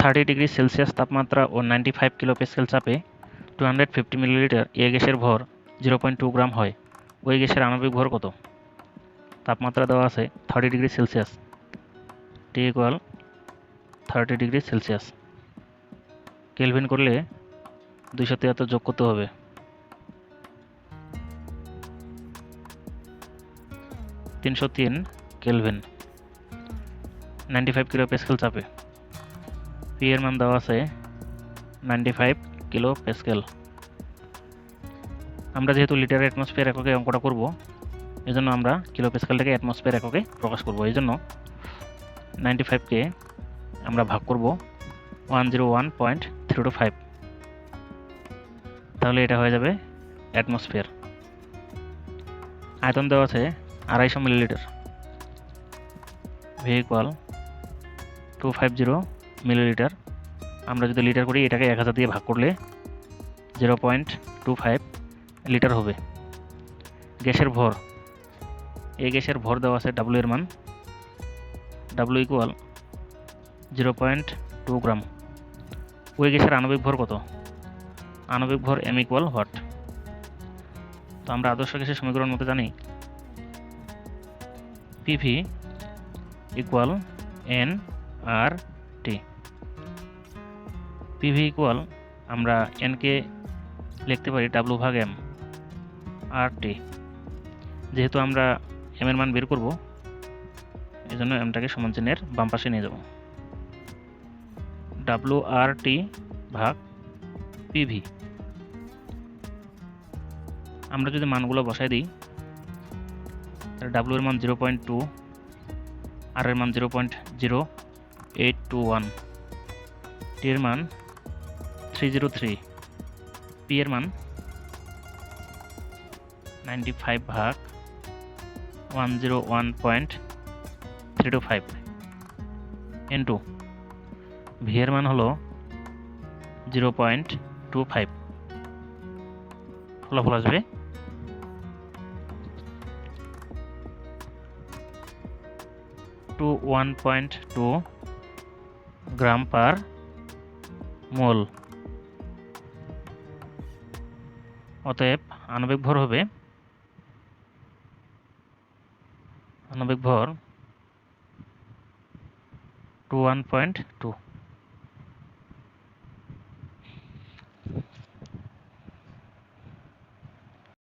30 degree Celsius তাপমাত্রা ও 95 kilo Pascal চাপে 250 millilitre এ গ্যাসের ভর 0.2 গ্রাম হয়। ওই গ্যাসের আণবিক ভর কত? তাপমাত্রা দেওয়া আছে 30 degree Celsius, T equal 30 degree Celsius. Kelvin করলে 273 যোগ করতে হবে। 303 কেলভিন, 95 কিলো প্যাসকেল চাপে। পি এর মান দেওয়া আছে 95 কিলো প্যাসকেল। আমরা যেহেতু লিটার অ্যাটমসফিয়ার এককে অঙ্কটা করব, এজন্য আমরা কিলো প্যাসকেলটাকে অ্যাটমসফিয়ার এককে প্রকাশ করব। এই জন্য 95কে আমরা ভাগ করব 101.325, তাহলে এটা হয়ে যাবে অ্যাটমসফিয়ার। আয়তন দেওয়া আছে 250 মিলিলিটার, ভি ইকুয়াল 250 মিলিলিটার। আমরা যদি লিটার করি, এটাকে 1000 দিয়ে ভাগ করলে 0.25 লিটার হবে। গ্যাসের ভর, এই গ্যাসের ভর দেওয়া আছে ডাব্লিউ এর মান, ডাব্লিউ ইকুয়াল 0.2 গ্রাম। ওই গ্যাসের আণবিক ভর কত? আণবিক ভর এম ইকুয়াল হোয়াট? তো আমরা আদর্শ গ্যাসের সমীকরণ মতো জানি পিভি ইকুয়াল এন আর টি। পিভি ইকুয়াল আমরা এনকে লিখতে পারি ডাব্লিউ ভাগ এম আর টি। যেহেতু আমরা এম এর মান বের করব, এই জন্য এমটাকে সমান চিহ্নের বাম পাশে নিয়ে যাব। ডাব্লিউ আর টি ভাগ পিভি। আমরা যদি মানগুলো বসাই দিই, ডাব্লিউ এর মান 0.2, আর এর মান 0.0821, টি এর মান 303, পি এর মান 95 ভাগ 101.325 ইন্টু ভি এর মান হলো 0.25। ফলাফল আসবে 1.2 গ্রাম পার মোল। অতএব আণবিক ভর হবে 21.2।